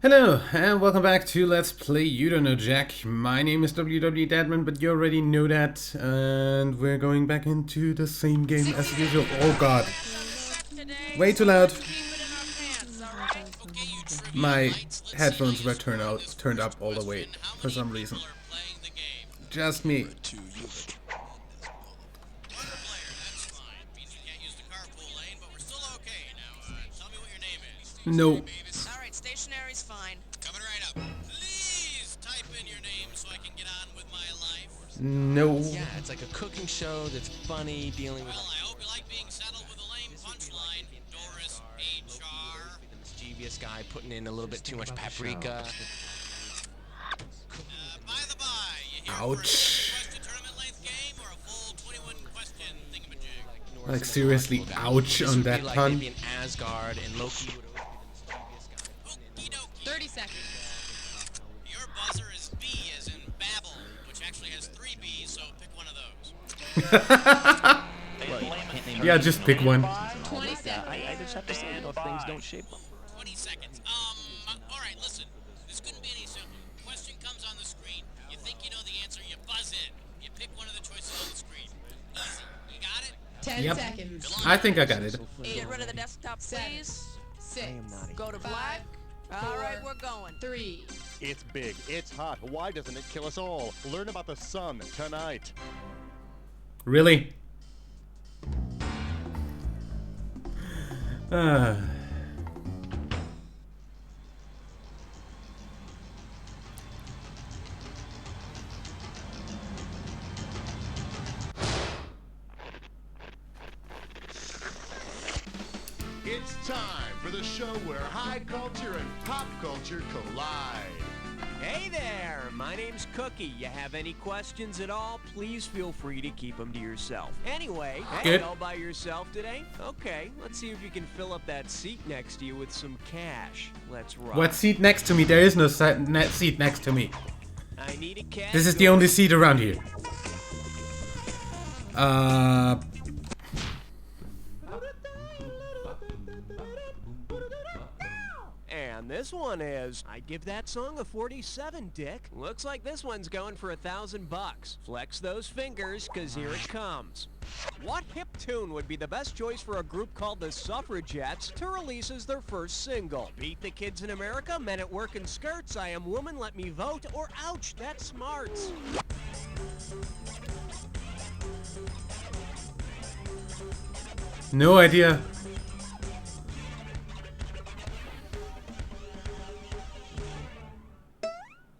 Hello, and welcome back to Let's Play You Don't Know Jack. My name is WW Dadman, but you already know that. And we're going back into the same game as usual. Oh god. Way too loud. My headphones were turned up all the way for some reason. Just me. No. Alright, stationary's fine. Coming right up. Please type in your name so I can get on with my life. No. Yeah, it's like a cooking show that's funny, dealing with. Well, I hope you like being saddled with a lame punchline, Doris HR. The mischievous guy putting in a little bit too much paprika. By the by, you here Ouch. for a question tournament length game or a full 21 question thingamajig? Like seriously, ouch This on would that be like pun. maybe an Asgard, and Loki would always be the mischievous guy. Okie dokie. 30 seconds. Your buzzer is B as in Babel, which actually has 3 B's, so pick one of those. Yeah, just pick one. 20 seconds. I just have to say, if things don't shape up. 20 seconds. Alright, listen. This couldn't be any simpler. Question comes on the screen. You think you know the answer, you buzz in. You pick one of the choices on the screen. Easy. You got it? 10 Yep. seconds. I think I got it. Get rid of the desktop, please. 6. Go to black. Alright, we're going. 3. It's big, it's hot. Why doesn't it kill us all? Learn about the sun tonight. Really? Ah. It's time for the show where high culture and pop culture collide. Hey there, my name's Cookie. You have any questions at all, please feel free to keep them to yourself. Anyway, hey, Good. all by yourself today? Okay, let's see if you can fill up that seat next to you with some cash. Let's rock. What seat next to me? There is no seat next to me. I need a cash. This is the only seat around here. And this one is, I'd give that song a 47, Dick. Looks like this one's going for $1,000. Flex those fingers, cause here it comes. What hip tune would be the best choice for a group called the Suffragettes to release as their first single? Beat the Kids in America, Men at Work in Skirts, I Am Woman, Let Me Vote, or Ouch, That's Smarts? No idea.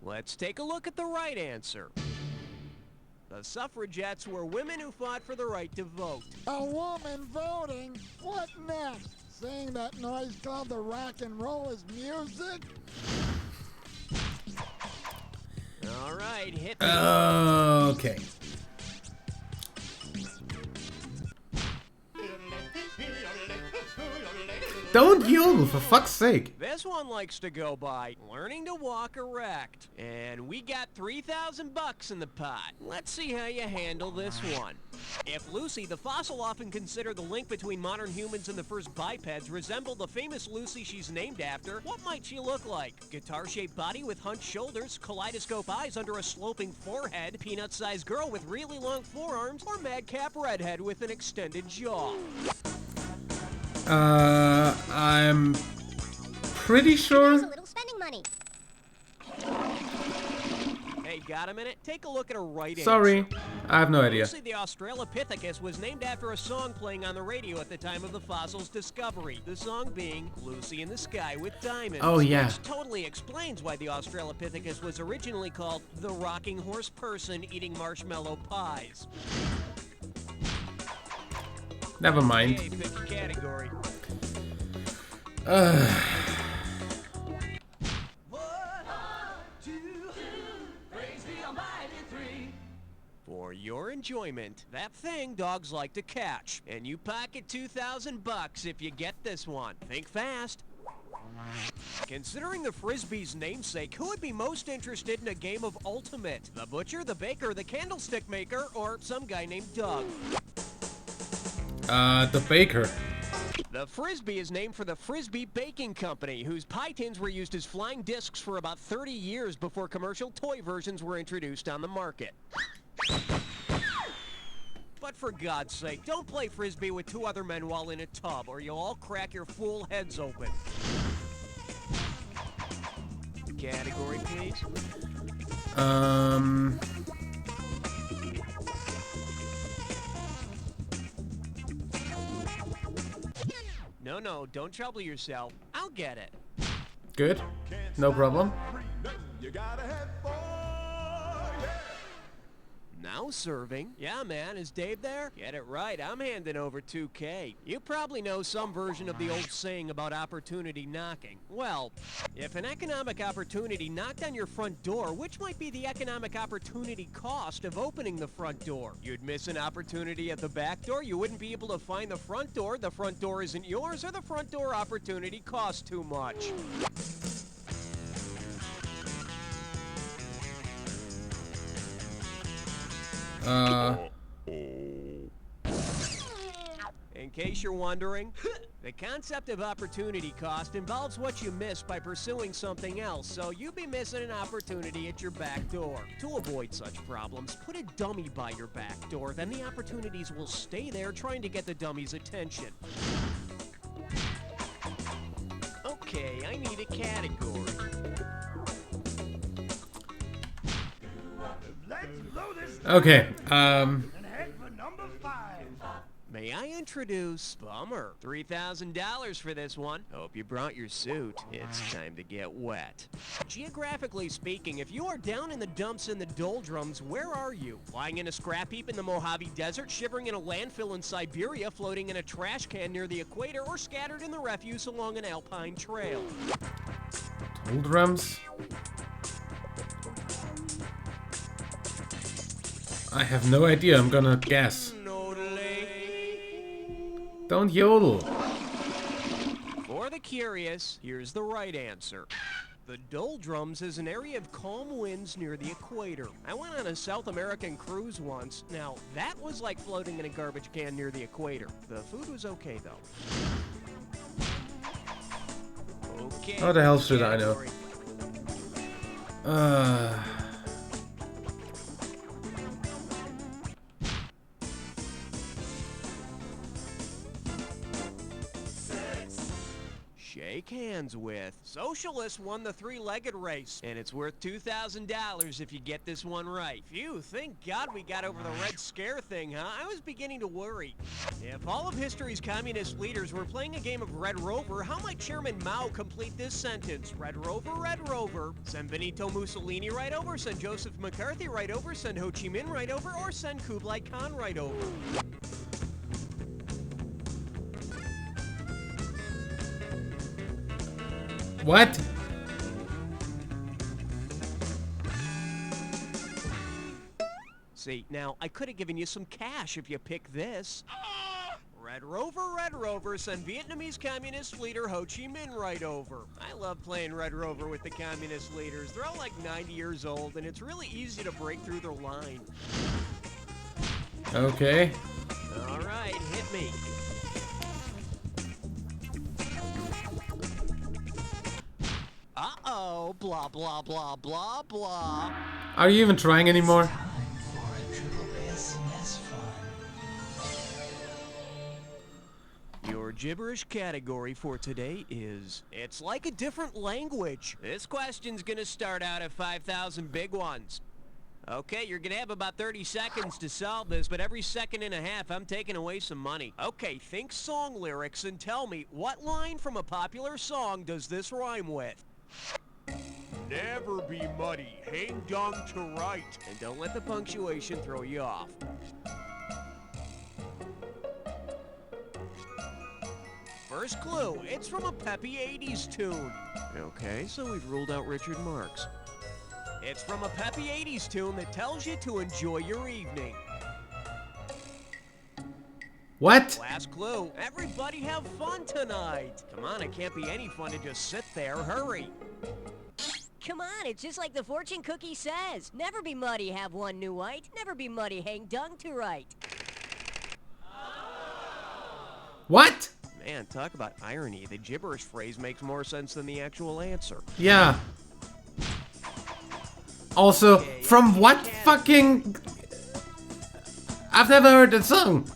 Let's take a look at the right answer. The suffragettes were women who fought for the right to vote. A woman voting? What next? Saying that noise called the rock and roll is music? All right, hit me. Okay. Don't yodel, for fuck's sake. This one likes to go by learning to walk erect. And we got $3,000 in the pot. Let's see how you handle this one. If Lucy, the fossil often considered the link between modern humans and the first bipeds, resembled the famous Lucy she's named after, what might she look like? Guitar-shaped body with hunched shoulders, kaleidoscope eyes under a sloping forehead, peanut-sized girl with really long forearms, or madcap redhead with an extended jaw? I'm pretty sure. There's a little spending money. Hey, got a minute? Take a look at a right answer. Sorry, I have no idea. Lucy the Australopithecus was named after a song playing on the radio at the time of the fossil's discovery. The song being Lucy in the Sky with Diamonds. Oh, yeah. Which totally explains why the Australopithecus was originally called the rocking horse person eating marshmallow pies. Never mind. Okay, pick your category. For your enjoyment, that thing dogs like to catch. And you pocket $2,000 if you get this one. Think fast. Considering the Frisbee's namesake, who would be most interested in a game of Ultimate? The butcher, the baker, the candlestick maker, or some guy named Doug? The baker. The Frisbee is named for the Frisbee Baking Company, whose pie tins were used as flying discs for about 30 years before commercial toy versions were introduced on the market. But for God's sake, don't play Frisbee with 2 other men while in a tub, or you'll all crack your fool heads open. Category, please. No, don't trouble yourself. I'll get it. Good. No problem. You gotta head for, yeah. Now serving. Yeah, man, is Dave there? Get it right, I'm handing over $2K. You probably know some version of the old saying about opportunity knocking. Well, if an economic opportunity knocked on your front door, which might be the economic opportunity cost of opening the front door? You'd miss an opportunity at the back door, you wouldn't be able to find the front door isn't yours, or the front door opportunity costs too much. In case you're wondering, the concept of opportunity cost involves what you miss by pursuing something else, so you'd be missing an opportunity at your back door. To avoid such problems, put a dummy by your back door, then the opportunities will stay there trying to get the dummy's attention. Okay, I need a category. Okay, May I introduce Bummer? $3,000 for this one. Hope you brought your suit. It's time to get wet. Geographically speaking, if you are down in the dumps in the doldrums, where are you? Lying in a scrap heap in the Mojave Desert, shivering in a landfill in Siberia, floating in a trash can near the equator, or scattered in the refuse along an alpine trail? doldrums. I have no idea. I'm gonna guess. Don't yodel. For the curious, here's the right answer. The doldrums is an area of calm winds near the equator. I went on a South American cruise once. Now, that was like floating in a garbage can near the equator. The food was okay, though. Okay. How the hell should I know? category. Shake hands with. Socialists won the 3-legged race, and it's worth $2,000 if you get this one right. Phew, thank God we got over the Red Scare thing, huh? I was beginning to worry. If all of history's communist leaders were playing a game of Red Rover, how might Chairman Mao complete this sentence? Red Rover, send Benito Mussolini right over, send Joseph McCarthy right over, send Ho Chi Minh right over, or send Kublai Khan right over. What? See, now, I could have given you some cash if you pick this. Red Rover, send Vietnamese communist leader Ho Chi Minh right over. I love playing Red Rover with the communist leaders. They're all like 90 years old, and it's really easy to break through their line. Okay. All right, hit me. Uh-oh, blah, blah, blah, blah, blah. Are you even trying anymore? Your gibberish category for today is, it's like a different language. This question's gonna start out at 5,000 big ones. Okay, you're gonna have about 30 seconds to solve this, but every second and a half, I'm taking away some money. Okay, think song lyrics and tell me, what line from a popular song does this rhyme with? Never be muddy, hang dung to right. And don't let the punctuation throw you off. First clue, it's from a peppy 80s tune. Okay, so we've ruled out Richard Marx. It's from a peppy 80s tune that tells you to enjoy your evening. What? Last clue, everybody have fun tonight. Come on, it can't be any fun to just sit there. Hurry. Come on, it's just like the fortune cookie says. Never be muddy, have one new white. Never be muddy, hang dung to right. What? Man, talk about irony. The gibberish phrase makes more sense than the actual answer. Yeah. Also, from what fucking... I've never heard that song.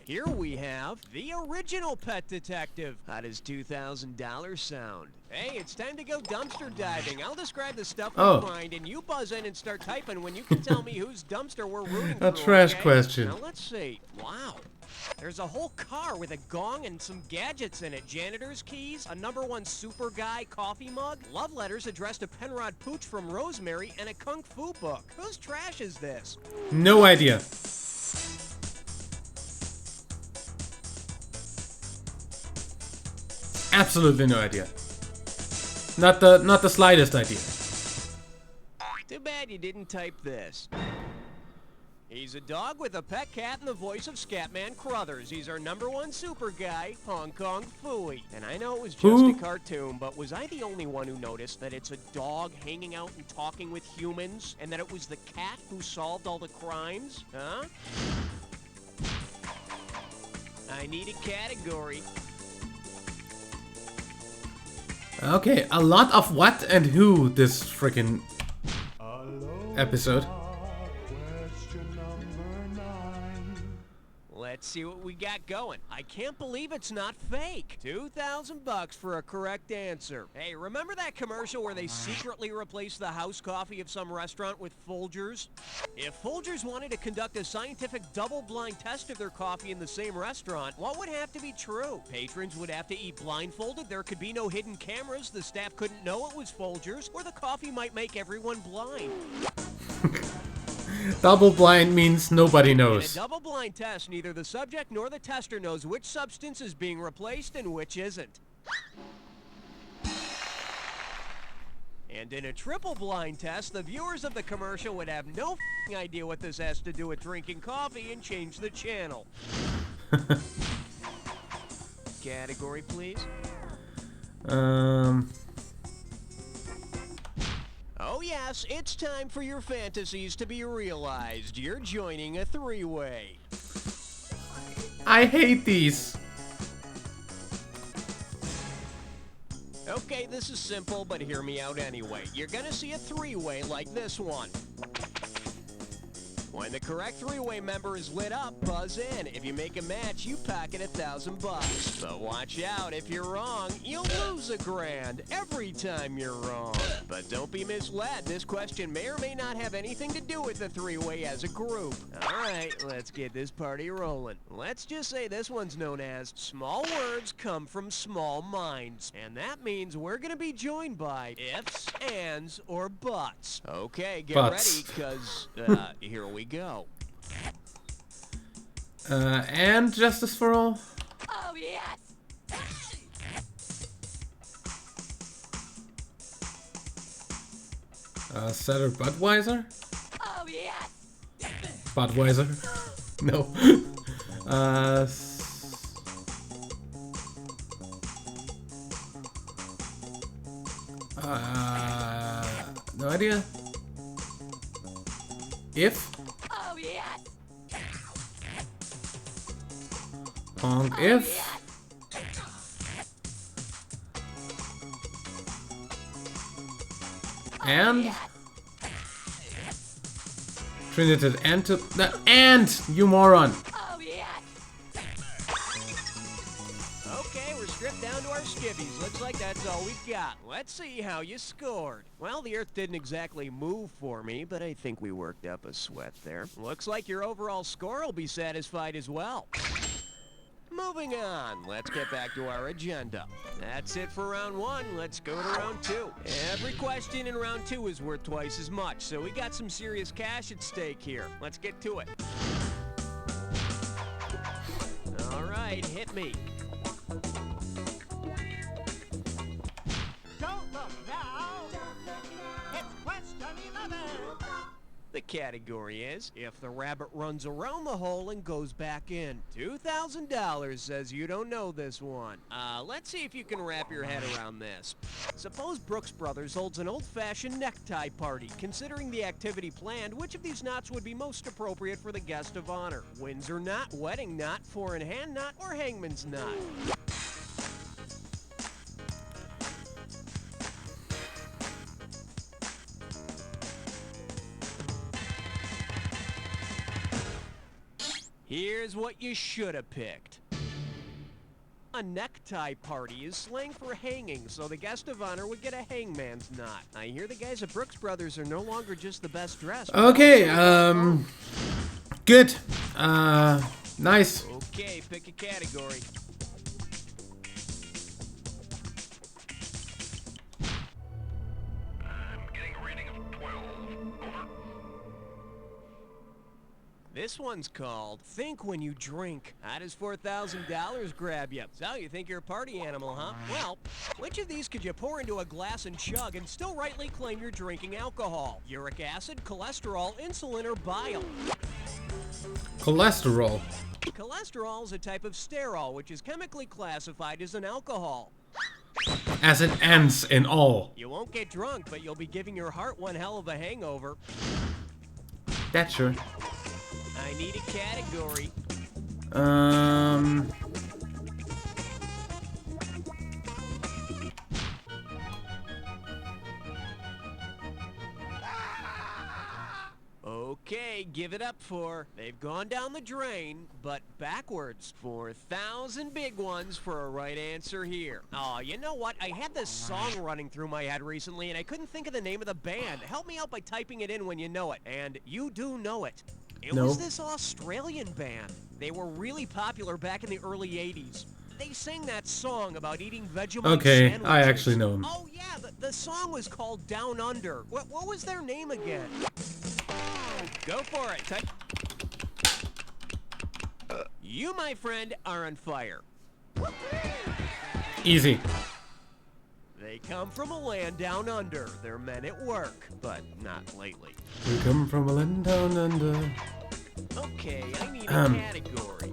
Here we have the original Pet Detective. How does $2,000 sound? Hey, it's time to go dumpster diving. I'll describe the stuff we find, and you buzz in and start typing when you can tell me whose dumpster we're rooting for. A trash okay? question. Now let's see. Wow. There's a whole car with a gong and some gadgets in it. Janitor's keys, a #1 super guy coffee mug, love letters addressed to Penrod Pooch from Rosemary, and a kung fu book. Whose trash is this? No idea. Absolutely no idea. Not the slightest idea. Too bad you didn't type this. He's a dog with a pet cat and the voice of Scatman Crothers. He's our #1 super guy, Hong Kong Phooey. And I know it was just a cartoon, but was I the only one who noticed that it's a dog hanging out and talking with humans, and that it was the cat who solved all the crimes? Huh? I need a category. Okay, a lot of what and who this freaking episode. Let's see what we got going. I can't believe it's not fake. $2,000 for a correct answer. Hey, remember that commercial where they secretly replaced the house coffee of some restaurant with Folgers? If Folgers wanted to conduct a scientific double-blind test of their coffee in the same restaurant, what would have to be true? Patrons would have to eat blindfolded, there could be no hidden cameras, the staff couldn't know it was Folgers, or the coffee might make everyone blind. Double blind means nobody knows. In a double blind test, neither the subject nor the tester knows which substance is being replaced and which isn't. And in a triple blind test, the viewers of the commercial would have no idea what this has to do with drinking coffee and change the channel. Category, please. Oh yes, it's time for your fantasies to be realized. You're joining a three-way. I hate these. Okay, this is simple, but hear me out anyway. You're gonna see a three-way like this one. When the correct three-way member is lit up, buzz in. If you make a match, you pocket $1,000. But watch out, if you're wrong, you'll lose $1,000 every time you're wrong. But don't be misled. This question may or may not have anything to do with the three-way as a group. All right, let's get this party rolling. Let's just say this one's known as Small Words Come from Small Minds. And that means we're going to be joined by ifs, ands, or buts. Okay, get ready, because here we go. And Justice for All? Oh, yes! Setter Budweiser? Oh, yes! Budweiser? No. No idea. If? Oh, yes! Pong if? Yes. And? Yes. Trinidad and you moron! Oh, yes! Okay, we're stripped down to our skivvies. Looks like that's all we've got. Let's see how you scored. Well, the Earth didn't exactly move for me, but I think we worked up a sweat there. Looks like your overall score will be satisfied as well. Moving on, let's get back to our agenda. That's it for round one. Let's go to round two. Every question in round two is worth twice as much, so we got some serious cash at stake here. Let's get to it. All right, hit me. Don't look now. It's question 11. The category is, if the rabbit runs around the hole and goes back in. $2,000 says you don't know this one. Let's see if you can wrap your head around this. Suppose Brooks Brothers holds an old-fashioned necktie party. Considering the activity planned, which of these knots would be most appropriate for the guest of honor? Windsor knot, wedding knot, four-in-hand knot, or hangman's knot? Here's what you should have picked. A necktie party is slang for hanging, so the guest of honor would get a hangman's knot. I hear the guys at Brooks Brothers are no longer just the best dressed. Okay, good. Nice. Okay, pick a category. This one's called Think When You Drink. How does $4,000 grab you? So you think you're a party animal, huh? Well, which of these could you pour into a glass and chug and still rightly claim you're drinking alcohol? Uric acid, cholesterol, insulin, or bile? Cholesterol. Cholesterol is a type of sterol, which is chemically classified as an alcohol. As it ends in all. You won't get drunk, but you'll be giving your heart one hell of a hangover. That's true. I need a category. Okay, give it up for. They've gone down the drain, but backwards. 4,000 big ones for a right answer here. Oh, you know what? I had this song running through my head recently, and I couldn't think of the name of the band. Help me out by typing it in when you know it. And you do know it. It was this Australian band. They were really popular back in the early 80s. They sang that song about eating Vegemite sandwiches. I actually know them. Oh, yeah, the song was called Down Under. What was their name again? Go for it. You, my friend, are on fire. Easy. They come from a land down under. They're men at work, but not lately. We come from a land down under. Okay, I need a category.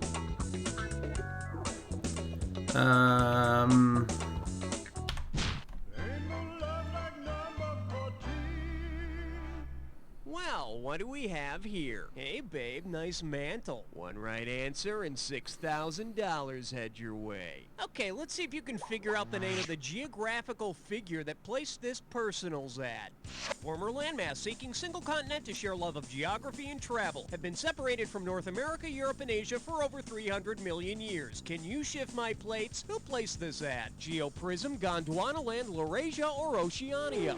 Well, what do we have here? Hey, babe, nice mantle. One right answer and $6,000 head your way. Okay, let's see if you can figure out the name of the geographical figure that placed this personals ad. Former landmass seeking single continent to share love of geography and travel have been separated from North America, Europe, and Asia for over 300 million years. Can you shift my plates? Who placed this ad? Geoprism, Gondwanaland, Laurasia, or Oceania?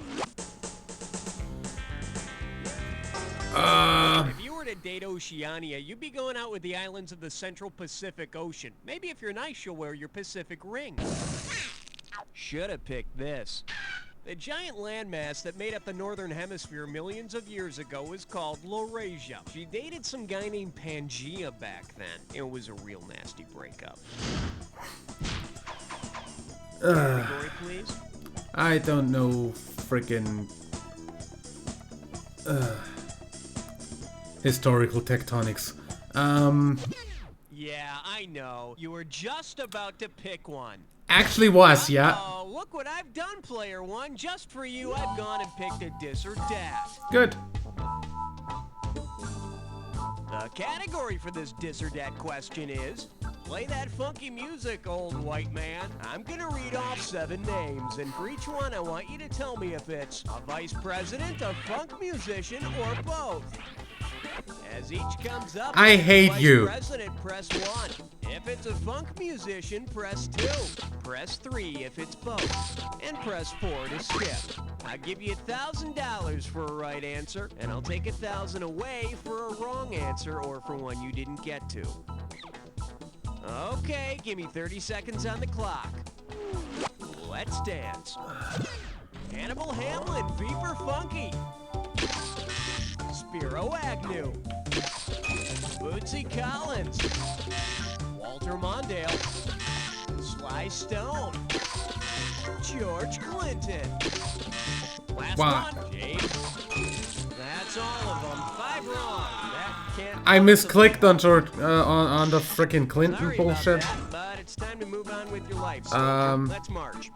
If you were to date Oceania, you'd be going out with the islands of the Central Pacific Ocean. Maybe if you're nice, you'll wear your Pacific ring. Should have picked this. The giant landmass that made up the Northern Hemisphere millions of years ago was called Laurasia. She dated some guy named Pangaea back then. It was a real nasty breakup. Category, please. I don't know frickin' historical tectonics. Yeah, I know. You were just about to pick one. Actually was, yeah. Oh, look what I've done, player one. Just for you, I've gone and picked a dis or dat. Good. The category for this dis or dat question is, play that funky music, old white man. I'm gonna read off 7 names, and for each one, I want you to tell me if it's a vice president, a funk musician, or both. As each comes up, I hate Vice you. President, press 1. If it's a funk musician, press 2. Press 3 if it's both. And press 4 to skip. I'll give you $1,000 for a right answer, and I'll take $1,000 away for a wrong answer or for one you didn't get to. Okay, give me 30 seconds on the clock. Let's dance. Hannibal Hamlin, Beeper Funky. Spiro Agnew. Bootsy Collins. Walter Mondale. Sly Stone. George Clinton. Last Wow. one, James. That's That's all of them. 5 wrong. That can't I misclicked on the frickin' Clinton Sorry about bullshit. that, but it's time to move on with your life. So let's march.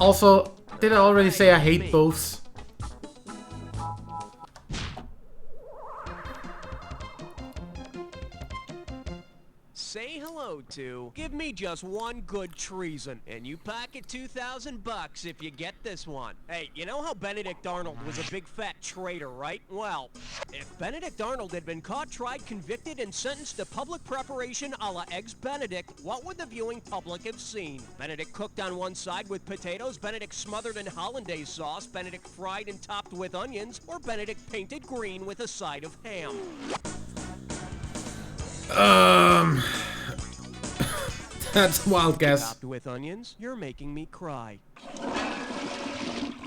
Also, did I already say I hate boths? Say hello to Give Me Just One Good Treason, and you pocket 2,000 bucks if you get this one. Hey, you know how Benedict Arnold was a big fat traitor, right? Well, if Benedict Arnold had been caught, tried, convicted, and sentenced to public preparation a la Eggs Benedict, what would the viewing public have seen? Benedict cooked on one side with potatoes, Benedict smothered in hollandaise sauce, Benedict fried and topped with onions, or Benedict painted green with a side of ham? That's a wild guess. Topped with onions? You're making me cry.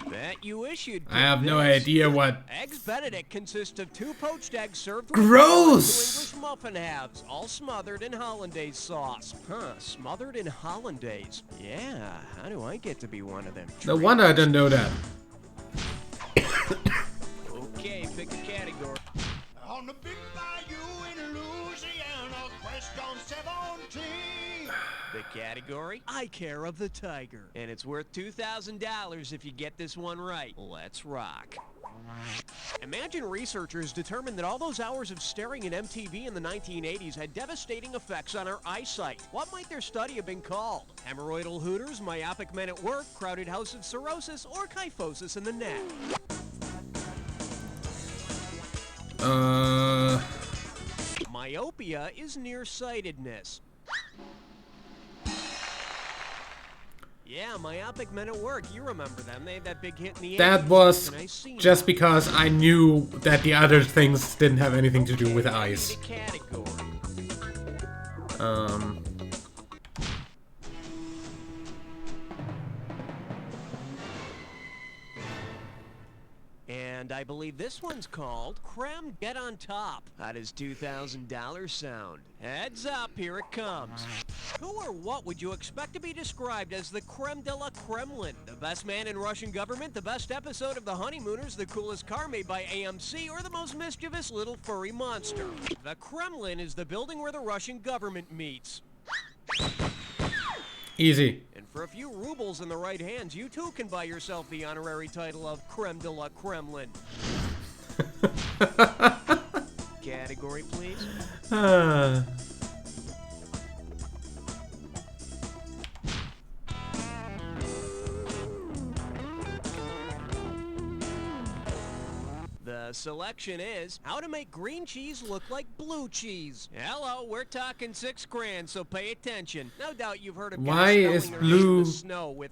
Bet you wish you'd I have no this. idea what. Eggs Benedict consists of 2 poached eggs served with Gross! 2 English muffin halves, all smothered in hollandaise sauce. Huh, smothered in hollandaise. Yeah, how do I get to be one of them? No wonder I didn't know that. Okay, pick a category. On the big bayou in Louisiana, quest on 17. The category? I Care of the Tiger. And it's worth $2,000 if you get this one right. Let's rock. Imagine researchers determined that all those hours of staring at MTV in the 1980s had devastating effects on our eyesight. What might their study have been called? Hemorrhoidal hooters, myopic men at work, crowded house of cirrhosis, or kyphosis in the neck? Myopia is nearsightedness. Yeah, myopic men at work. You remember them. They had that big hit in the 80s. That was And I seen just them. because I knew that the other things didn't have anything to do with eyes. The category. And I believe this one's called Creme Get on Top. How does $2,000 sound? Heads up, here it comes. Who or what would you expect to be described as the creme de la Kremlin? The best man in Russian government, the best episode of The Honeymooners, the coolest car made by AMC, or the most mischievous little furry monster? The Kremlin is the building where the Russian government meets. Easy. And for a few rubles in the right hands, you too can buy yourself the honorary title of Creme de la Kremlin. Category, please. The selection is how to make green cheese look like blue cheese. Hello, we're talking $6 grand, so pay attention. No doubt you've heard of Why guys is spelling their name in blue the snow with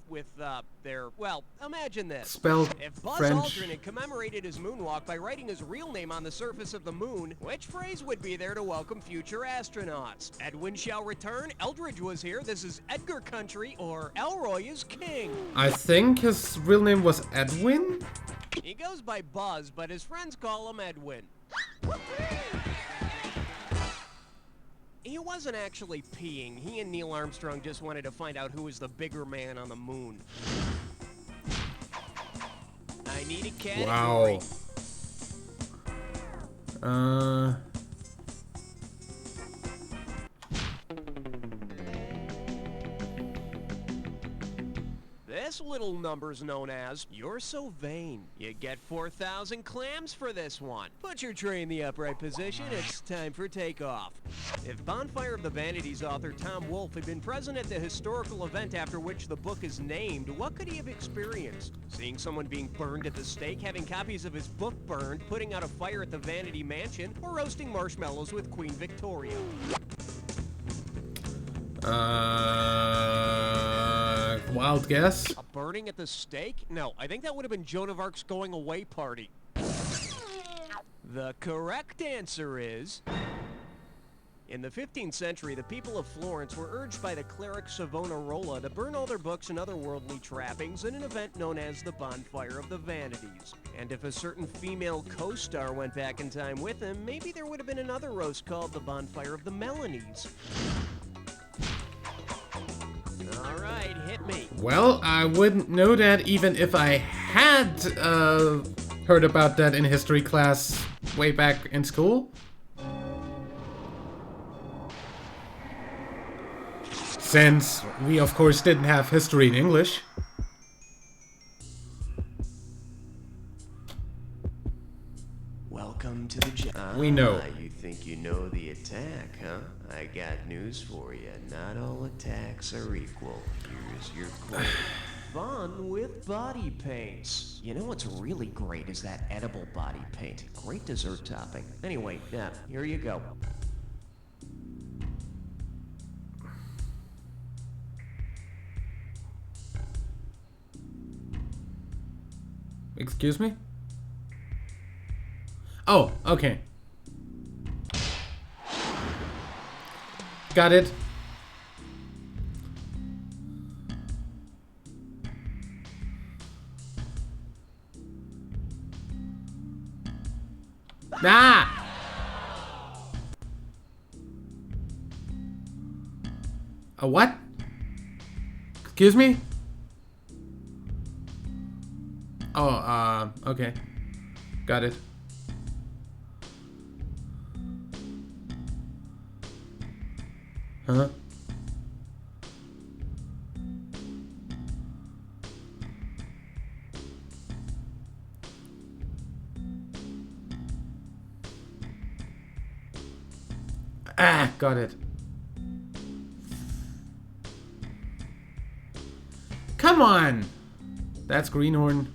their, well, imagine this. spelled If Buzz French? Aldrin had commemorated his moonwalk by writing his real name on the surface of the moon, which phrase would be there to welcome future astronauts? Edwin shall return, Eldridge was here, this is Edgar country, or Elroy is king? I think his real name was Edwin? He goes by Buzz, but his friends call him Edwin. He wasn't actually peeing. He and Neil Armstrong just wanted to find out who was the bigger man on the moon. I need a category. Wow. This little number's known as You're So Vain. You get 4,000 clams for this one. Put your tray in the upright position. It's time for takeoff. If Bonfire of the Vanities author Tom Wolfe had been present at the historical event after which the book is named, what could he have experienced? Seeing someone being burned at the stake, having copies of his book burned, putting out a fire at the Vanity Mansion, or roasting marshmallows with Queen Victoria? Wild guess. A burning at the stake? No, I think that would have been Joan of Arc's going away party. The correct answer is... In the 15th century, the people of Florence were urged by the cleric Savonarola to burn all their books and other worldly trappings in an event known as the Bonfire of the Vanities. And if a certain female co-star went back in time with him, maybe there would have been another roast called the Bonfire of the Melanies. Alright, hit me. Well, I wouldn't know that even if I had heard about that in history class way back in school. Since we of course didn't have history in English. Welcome to the job. We know. You think you know the attack, huh? I got news for you. Not all attacks are equal. Here's your clue. Fun with body paints. You know what's really great is that edible body paint. Great dessert topping. Anyway, yeah, here you go. Excuse me? Oh, okay. Got it. Ah! A what? Excuse me? Oh, okay. Got it. Huh? Ah, got it. Come on! That's Greenhorn.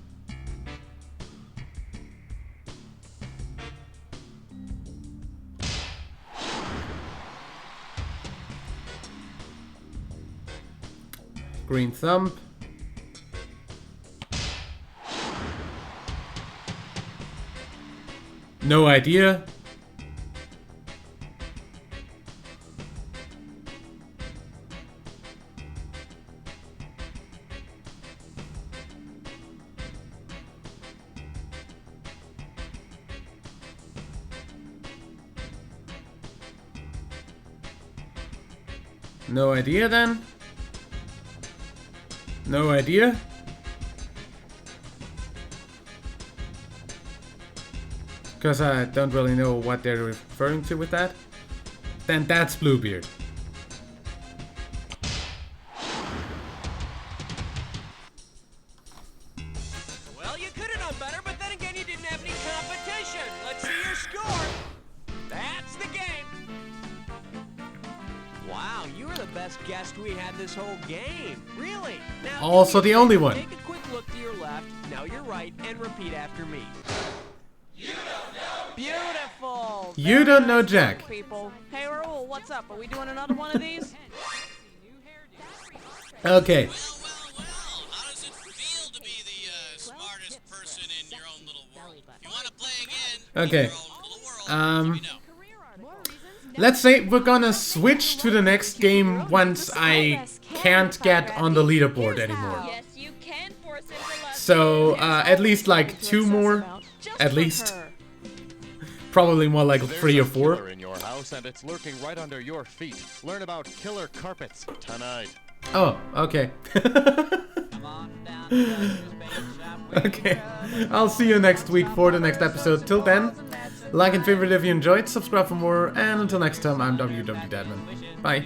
Green Thumb. No idea. No idea then? No idea? Because I don't really know what they're referring to with that. Then that's Bluebeard. Well, you could have done better, but then again, you didn't have any competition. Let's see your score. That's the game. Wow, you were the best guest we had this whole game. Really? Now, Also the only one. take a quick look to your left, now your right, and repeat after me. Beautiful. You Very don't know nice Jack. work, people. Hey, Raoul, what's up? Are we doing another one of these? Okay. Well, how does it feel to be the smartest person in your own little world? If you want to play again, Okay. in your own little world, let me know. Let's say we're gonna switch to the next game once I can't get on the leaderboard anymore. Yes, you can force him to love So, you. at least like 2 more. Just At for least. her. Probably more like There's 3 or a 4. killer in your house, and it's lurking right under your feet. Learn about killer carpets tonight. Oh, okay. Okay. I'll see you next week for the next episode. Till then, like and favorite if you enjoyed, subscribe for more, and until next time, I'm WW Dadman. Bye.